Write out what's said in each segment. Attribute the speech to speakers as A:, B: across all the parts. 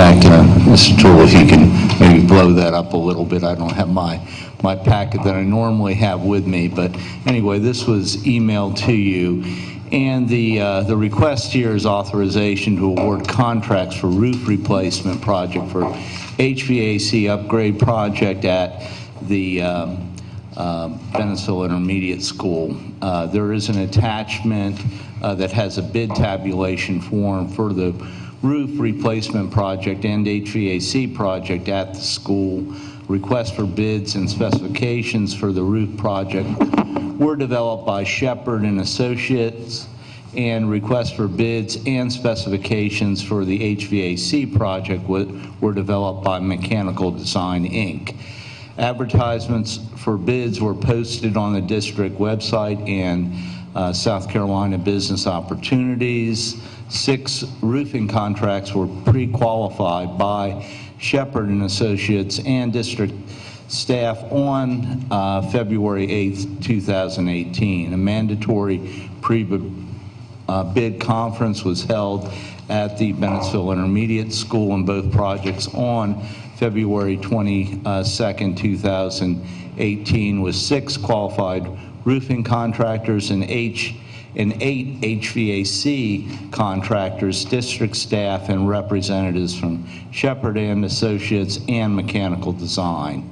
A: back. Mr. Toole, if you can maybe blow that up a little bit. I don't have my packet that I normally have with me, but anyway, this was emailed to you. And the request here is authorization to award contracts for roof replacement project for HVAC upgrade project at the Bennettsville Intermediate School. There is an attachment that has a bid tabulation form for the roof replacement project and HVAC project at the school. Requests for bids and specifications for the roof project were developed by Shepherd and Associates, and requests for bids and specifications for the HVAC project were developed by Mechanical Design, Inc. Advertisements for bids were posted on the district website and South Carolina Business Opportunities. 6 roofing contracts were pre-qualified by Shepherd and Associates and district staff on February 8th, 2018. A mandatory pre-bid conference was held at the Bennettsville Intermediate School in both projects on February 22nd, 2018, with 6 qualified roofing contractors and 8 HVAC contractors, district staff, and representatives from Shepherd and Associates and Mechanical Design.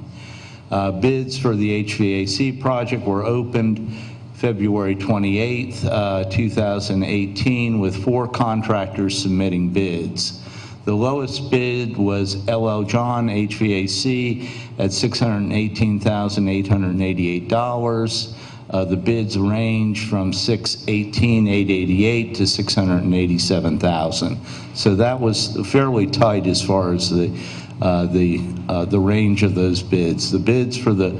A: Bids for the HVAC project were opened February 28th, 2018, with 4 contractors submitting bids. The lowest bid was LL John HVAC at $618,888. The bids range from $618,888 to $687,000. So that was fairly tight as far as the range of those bids. The bids for the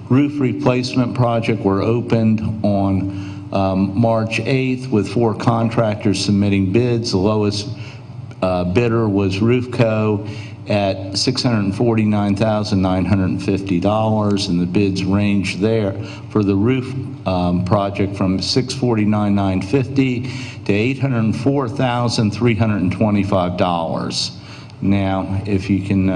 A: roof replacement project were opened on March 8th with 4 contractors submitting bids. The lowest bidder was Roofco at $649,950, and the bids range there for the roof project from $649,950 to $804,325. Now, if you can,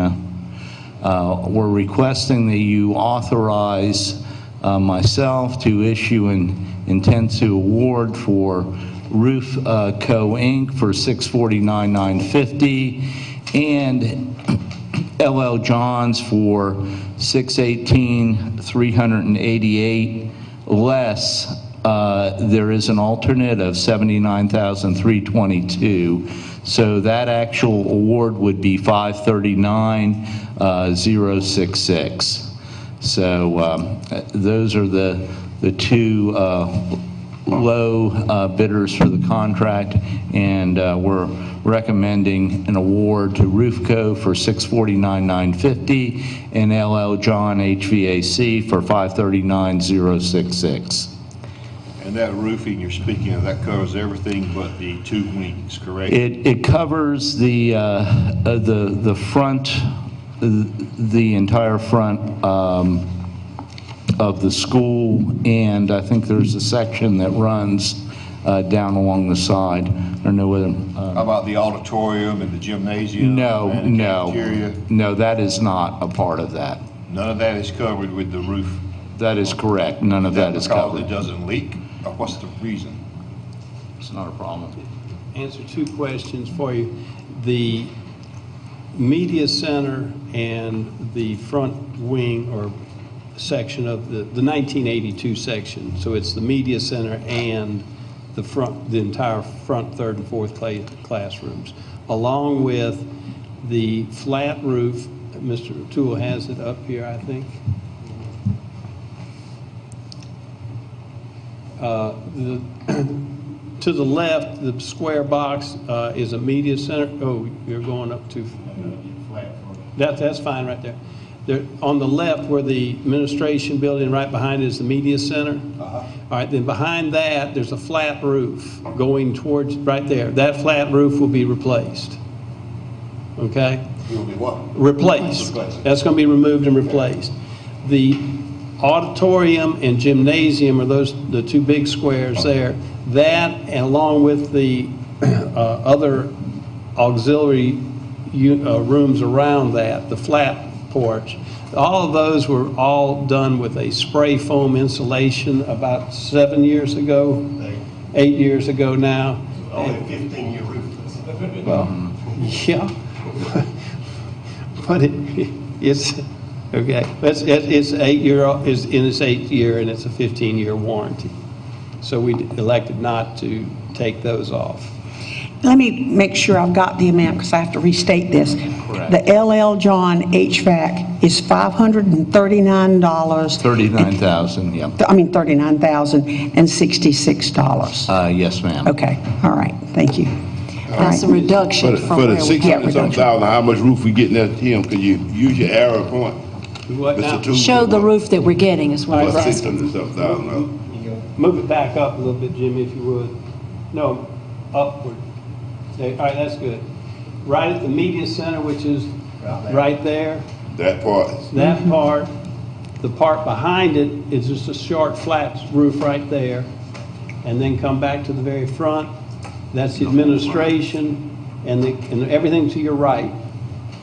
A: we're requesting that you authorize myself to issue an intent to award for Roof Co. Inc. for $649,950 and LL Johns for $618,388 less. There is an alternate of $79,322. So that actual award would be $539,066. So those are the 2 low bidders for the contract, and we're recommending an award to Roofco for $649,950 and LL John HVAC for $539,066.
B: And that roofing you're speaking of, that covers everything but the 2 wings, correct?
A: It covers the front, the entire front of the school, and I think there's a section that runs down along the side. I don't know whether.
B: How about the auditorium and the gymnasium?
A: No, that is not a part of that.
B: None of that is covered with the roof?
A: That is correct. None of that is covered.
B: Because it doesn't leak? Or what's the reason?
A: It's not a problem.
C: Answer 2 questions for you. The media center and the front wing or section of the 1982 section, so it's the media center and the entire front 3rd and 4th classrooms, along with the flat roof. Mr. Toole has it up here, I think. To the left, the square box is a media center. Oh, you're going up too far. That's fine right there. On the left, where the administration building, right behind it is the media center. All right, then behind that, there's a flat roof going towards right there. That flat roof will be replaced. Okay?
B: It will be what?
C: Replaced. That's going to be removed and replaced. The auditorium and gymnasium are the 2 big squares there. That, and along with the other auxiliary rooms around that, the flat porch. All of those were all done with a spray foam insulation about 7 years ago, 8 years ago now.
D: Only a 15-year roof.
C: Well, yeah, but it's okay. It's 8 year is in its 8th year, and it's a 15-year warranty. So we elected not to take those off.
E: Let me make sure I've got the amount because I have to restate this.
A: Correct.
E: The LL John HVAC is $539.
A: $39,000, yeah.
E: I mean, $39,066.
A: Yes, ma'am.
E: Okay, all right, thank you. All
F: That's a
E: right.
F: reduction from
B: For
F: where
B: the
F: we
B: 600-something thousand, how much roof we getting at him? Could you use your arrow point?
C: What now?
B: Mr. Toombs?
F: show the roof that we're getting is what
C: All
F: he's
C: right,
F: asking.
B: 600-something thousand.
C: Move it back up a little bit, Jimmy, if you would. No, upward. There, all right, that's good. Right at the media center, which is right there,
B: That part.
C: that part, the part behind it is just a short, flat roof right there. And then come back to the very front. That's the administration and everything to your right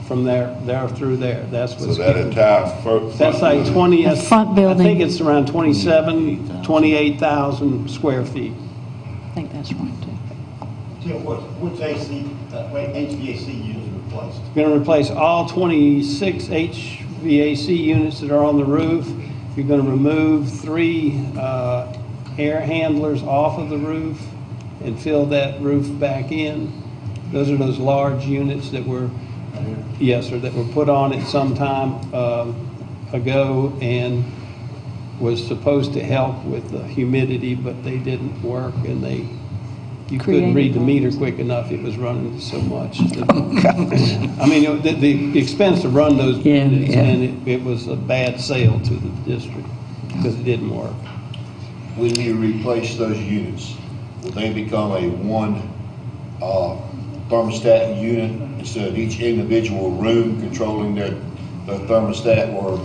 C: from there through there. That's
B: So
C: what's
B: that
C: getting.
B: entire first.
C: That's like 20.
F: The front building.
C: I think it's around 28,000 square feet.
F: I think that's right, too.
D: Tim, which HVAC units are replaced?
C: You're going to replace all 26 HVAC units that are on the roof. You're going to remove 3 air handlers off of the roof and fill that roof back in. Those are those large units that were, yes, sir, that were put on it some time ago and was supposed to help with the humidity, but they didn't work, and you couldn't read the meter quick enough. It was running so much. I mean, the expense to run those
E: Yeah,
C: units,
E: yeah.
C: and it was a bad sale to the district because it didn't work.
B: When you replace those units, will they become a one thermostat unit instead of each individual room controlling their thermostat, or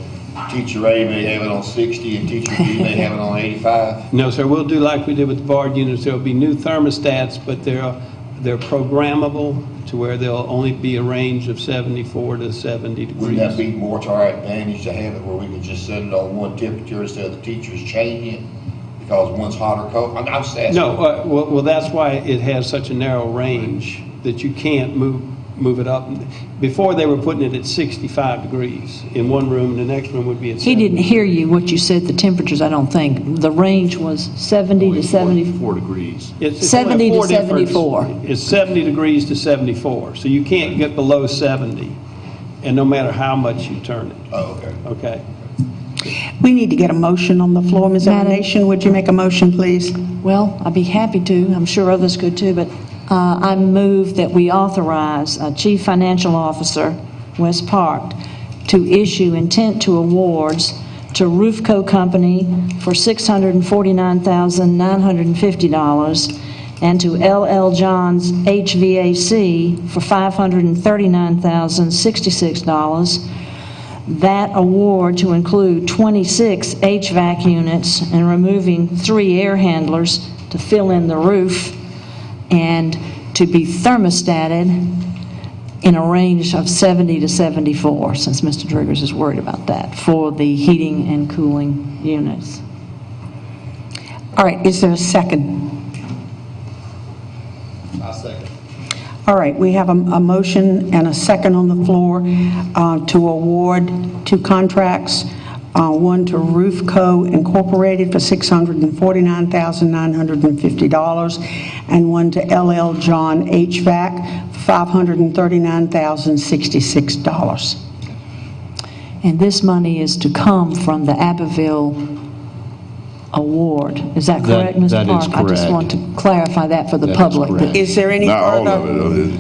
B: teacher A may have it on 60 and teacher B may have it on 85?
C: No, sir, we'll do like we did with the barred units. There'll be new thermostats, but they're programmable to where there'll only be a range of 74 to 70 degrees.
B: Wouldn't that be more to our advantage to have it where we can just set it on one temperature instead of the teachers changing it? Because one's hot or cold? I'm just asking.
C: No, well, that's why it has such a narrow range that you can't move it up. Before, they were putting it at 65 degrees in one room, and the next room would be at
F: He
C: 70.
F: didn't hear you, what you said, the temperatures, I don't think. The range was 70 to 70.
A: 4 degrees.
C: It's
F: 70
C: only
F: to
C: 4 different-
F: 74.
C: It's 70 degrees to 74, so you can't get below 70, and no matter how much you turn it,
B: Oh, okay.
C: okay?
E: We need to get a motion on the floor. Ms.
F: Madam-
E: Emanation, would you make a motion, please?
F: Well, I'd be happy to. I'm sure others could too, but I move that we authorize Chief Financial Officer, West Park, to issue intent to awards to Roofco Company for $649,950 and to LL John's HVAC for $539,066. That award to include 26 HVAC units and removing 3 air handlers to fill in the roof, and to be thermostated in a range of 70 to 74, since Mr. Driggers is worried about that, for the heating and cooling units.
E: All right, is there a second?
D: I second.
E: All right, we have a motion and a second on the floor to award 2 contracts, one to Roofco Incorporated for $649,950, and one to LL John HVAC for $539,066.
F: And this money is to come from the Abbeville award. Is that correct, Mr.
A: that is
F: Park? I just
A: correct.
F: want to clarify that for the
A: That is
F: public.
A: correct.
E: Is there any
B: Not all of
E: further?
B: it, though.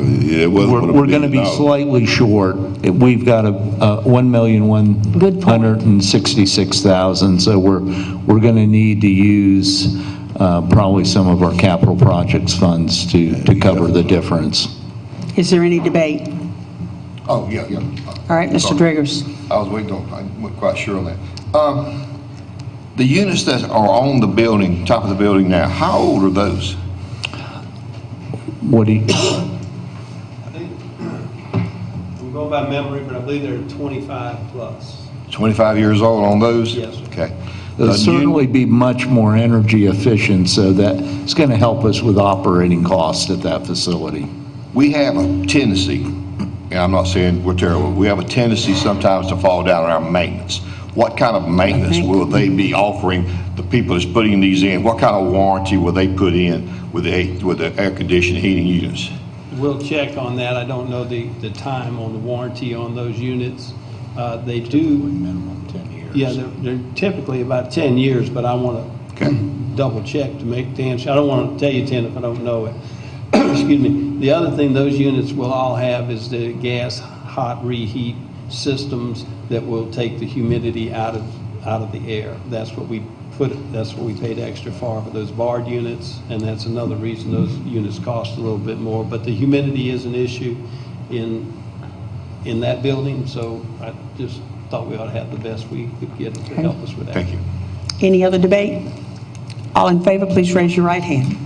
B: Yeah, it wasn't.
A: We're going to be slightly short. We've got a $1,166,000, so we're going to need to use probably some of our capital projects funds to cover the difference.
E: Is there any debate?
B: Oh, yeah.
E: All right, Mr. Driggers.
B: I was waiting on, I wasn't quite sure on that. The units that are on the building, top of the building now, how old are those?
A: What do you,
C: by memory, but I believe they're 25 plus.
B: 25 years old on those?
C: Yes, sir.
B: Okay.
A: It'll certainly be much more energy efficient, so that's going to help us with operating costs at that facility.
B: We have a tendency, and I'm not saying we're terrible, we have a tendency sometimes to fall down on our maintenance. What kind of maintenance will they be offering the people that's putting these in? What kind of warranty will they put in with the air conditioning heating units?
C: We'll check on that. I don't know the time on the warranty on those units. They do.
A: Minimum 10 years.
C: Yeah, they're typically about 10 years, but I want to double check to make the answer. I don't want to tell you 10 if I don't know it. Excuse me. The other thing those units will all have is the gas hot reheat systems that will take the humidity out of the air. That's what we paid extra for those barred units, and that's another reason those units cost a little bit more. But the humidity is an issue in that building, so I just thought we ought to have the best we could get to help us with that.
B: Thank you.
E: Any other debate? All in favor, please raise your right hand.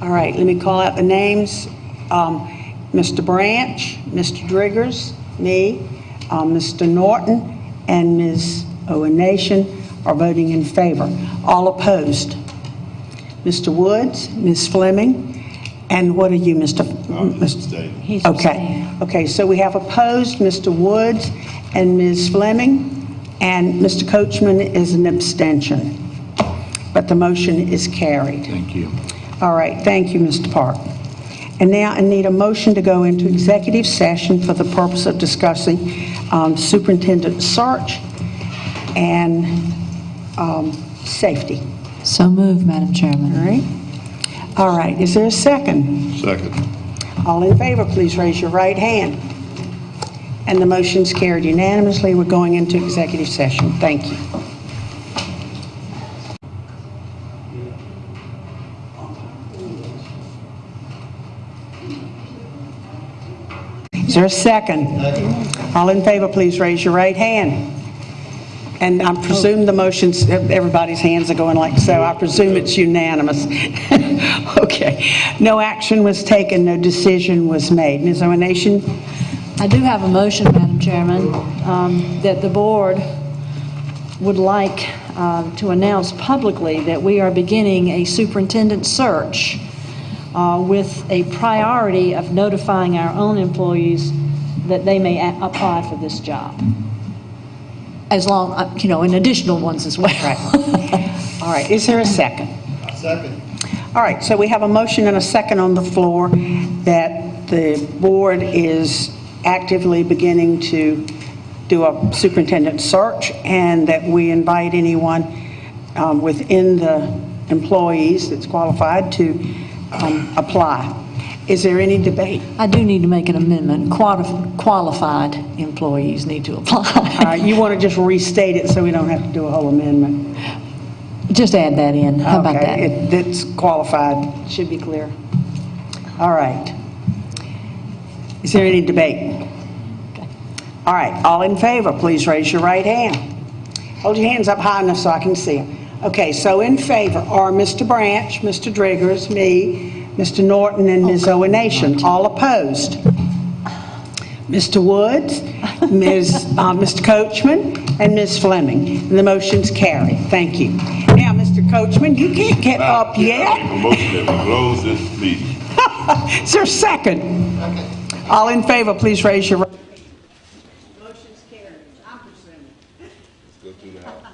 E: All right, let me call out the names. Mr. Branch, Mr. Driggers, me, Mr. Norton, and Ms. Owen Nation are voting in favor. All opposed? Mr. Woods, Ms. Fleming, and what are you, Mr.
F: He's
E: Okay, okay, so we have opposed Mr. Woods and Ms. Fleming, and Mr. Coachman is an abstention. But the motion is carried.
A: Thank you.
E: All right, thank you, Mr. Park. And now I need a motion to go into executive session for the purpose of discussing superintendent search and safety.
F: So moved, Madam Chairman.
E: All right? All right, is there a second?
B: Second.
E: All in favor, please raise your right hand. And the motion's carried unanimously. We're going into executive session. Thank you. Is there a second? All in favor, please raise your right hand. And I presume the motions, everybody's hands are going like so. I presume it's unanimous. Okay. No action was taken, no decision was made. Ms. Owen Nation?
F: I do have a motion, Madam Chairman, that the board would like to announce publicly that we are beginning a superintendent search with a priority of notifying our own employees that they may apply for this job. As long, and additional ones as well.
E: Right. All right. Is there a second?
D: Second.
E: All right. So we have a motion and a second on the floor that the board is actively beginning to do a superintendent search and that we invite anyone within the employees that's qualified to apply. Is there any debate?
F: I do need to make an amendment. Qualified employees need to apply.
E: You want to just restate it so we don't have to do a whole amendment?
F: Just add that in. How about that?
E: It's qualified. Should be clear. All right. Is there any debate? All right. All in favor, please raise your right hand. Hold your hands up high enough so I can see them. Okay, so in favor are Mr. Branch, Mr. Driggers, me, Mr. Norton, and Ms. Owen Nation. All opposed? Mr. Woods, Mr. Coachman, and Ms. Fleming. And the motion's carried. Thank you. Now, Mr. Coachman, you can't get up yet.
G: A motion that we close this meeting.
E: Is there a second? All in favor, please raise your right. Motion's carried. I'm presuming.
G: Let's go to the house.